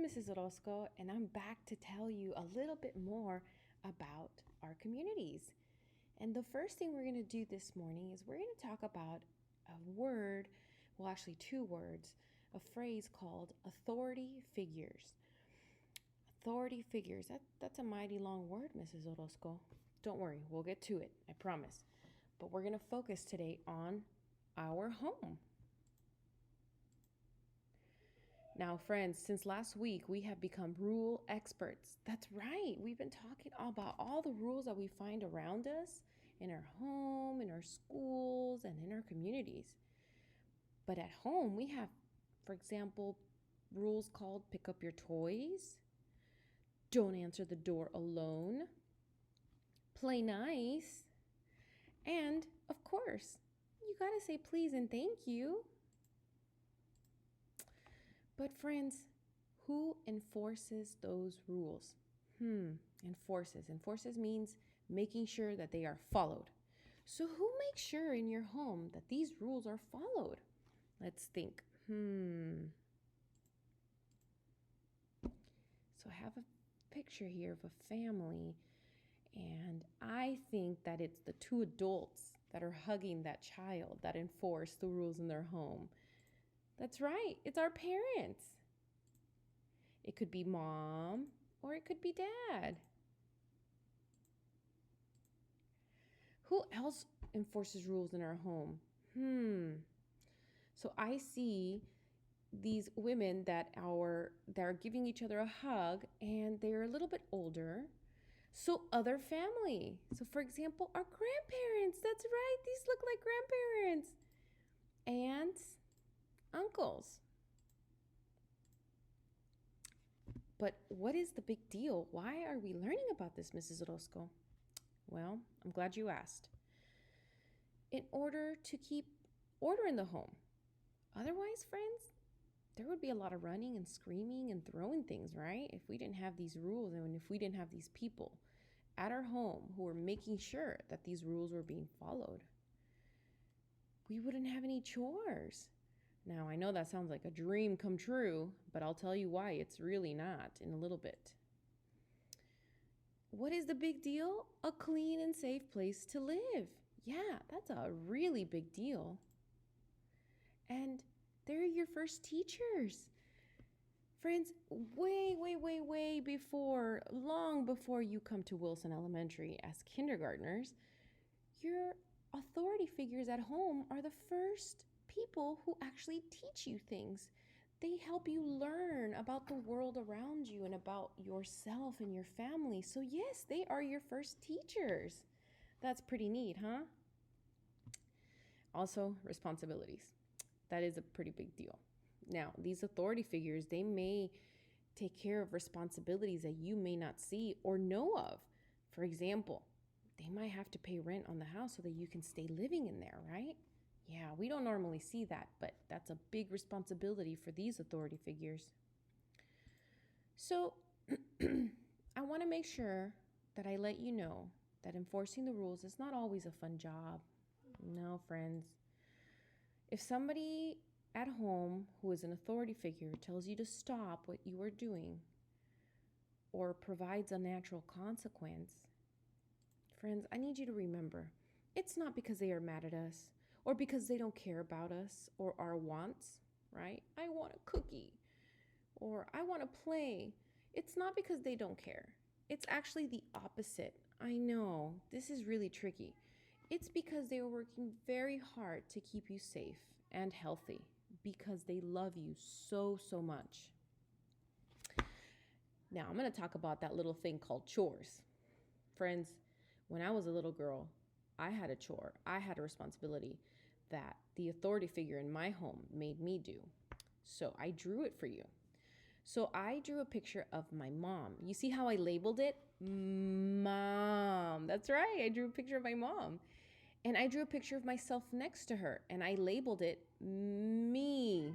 Mrs. Orozco, and I'm back to tell you a little bit more about our communities. And the first thing we're going to do this morning is we're going to talk about a word, well, actually, two words, a phrase called authority figures. Authority figures, that's a mighty long word, Mrs. Orozco. Don't worry, we'll get to it, I promise. But we're going to focus today on our home. Now, friends, since last week, we have become rule experts. That's right. We've been talking about all the rules that we find around us in our home, in our schools, and in our communities. But at home, we have, for example, rules called pick up your toys, don't answer the door alone, play nice, and of course, you got to say please and thank you. But friends, who enforces those rules? Enforces. Enforces means making sure that they are followed. So who makes sure in your home that these rules are followed? Let's think. So I have a picture here of a family, and I think that it's the two adults that are hugging that child that enforce the rules in their home. That's right, it's our parents. It could be mom or it could be dad. Who else enforces rules in our home? So I see these women that are giving each other a hug, and they're a little bit older. So other family. So for example, our grandparents. That's right, these look like grandparents. Aunts, uncles. But what is the big deal? Why are we learning about this, Mrs. Orozco? Well, I'm glad you asked. In order to keep order in the home. Otherwise, friends, there would be a lot of running and screaming and throwing things, right? If we didn't have these rules and if we didn't have these people at our home who were making sure that these rules were being followed, we wouldn't have any chores. Now, I know that sounds like a dream come true, but I'll tell you why it's really not in a little bit. What is the big deal? A clean and safe place to live. Yeah, that's a really big deal. And they're your first teachers. Friends, way before, long before you come to Wilson Elementary as kindergartners, your authority figures at home are the first people who actually teach you things. They help you learn about the world around you and about yourself and your family. So yes, they are your first teachers. That's pretty neat, huh? Also, responsibilities. That is a pretty big deal. Now, these authority figures, they may take care of responsibilities that you may not see or know of. For example, they might have to pay rent on the house so that you can stay living in there, right? Yeah, we don't normally see that, but that's a big responsibility for these authority figures. So, I want to make sure that I let you know that enforcing the rules is not always a fun job. No, friends. If somebody at home who is an authority figure tells you to stop what you are doing or provides a natural consequence, friends, I need you to remember, it's not because they are mad at us or because they don't care about us or our wants, right? I want a cookie or I want to play. It's not because they don't care. It's actually the opposite. I know, this is really tricky. It's because they are working very hard to keep you safe and healthy because they love you so much. Now, I'm going to talk about that little thing called chores. Friends, when I was a little girl, I had a chore. I had a responsibility that the authority figure in my home made me do. So I drew it for you. So I drew a picture of my mom. You see how I labeled it? Mom. That's right. I drew a picture of my mom. And I drew a picture of myself next to her, and I labeled it me.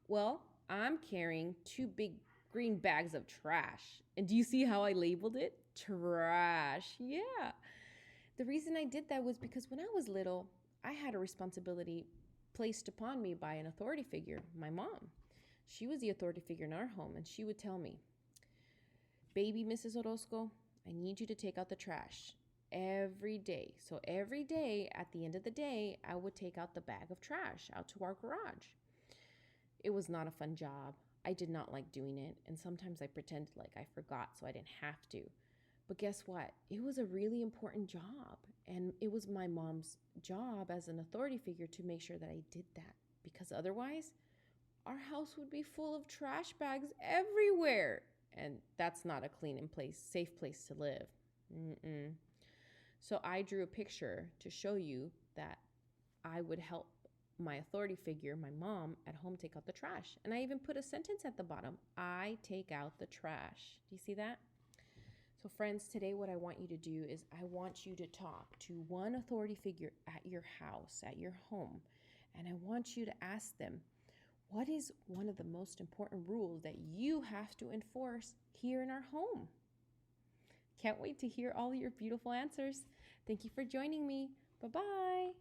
Well, I'm carrying two big green bags of trash. And do you see how I labeled it? Trash. Yeah. The reason I did that was because when I was little, I had a responsibility placed upon me by an authority figure, my mom. She was the authority figure in our home, and she would tell me, "Baby Mrs. Orozco, I need you to take out the trash every day." So every day, at the end of the day, I would take out the bag of trash out to our garage. It was not a fun job. I did not like doing it, and sometimes I pretended like I forgot so I didn't have to. But guess what? It was a really important job, and it was my mom's job as an authority figure to make sure that I did that, because otherwise, our house would be full of trash bags everywhere, and that's not a clean and safe place to live. Mm-mm. So I drew a picture to show you that I would help my authority figure, my mom, at home take out the trash. And I even put a sentence at the bottom: I take out the trash. Do you see that? So, friends, today what I want you to do is I want you to talk to one authority figure at your house, at your home, and I want you to ask them, what is one of the most important rules that you have to enforce here in our home? Can't wait to hear all your beautiful answers. Thank you for joining me. Bye bye.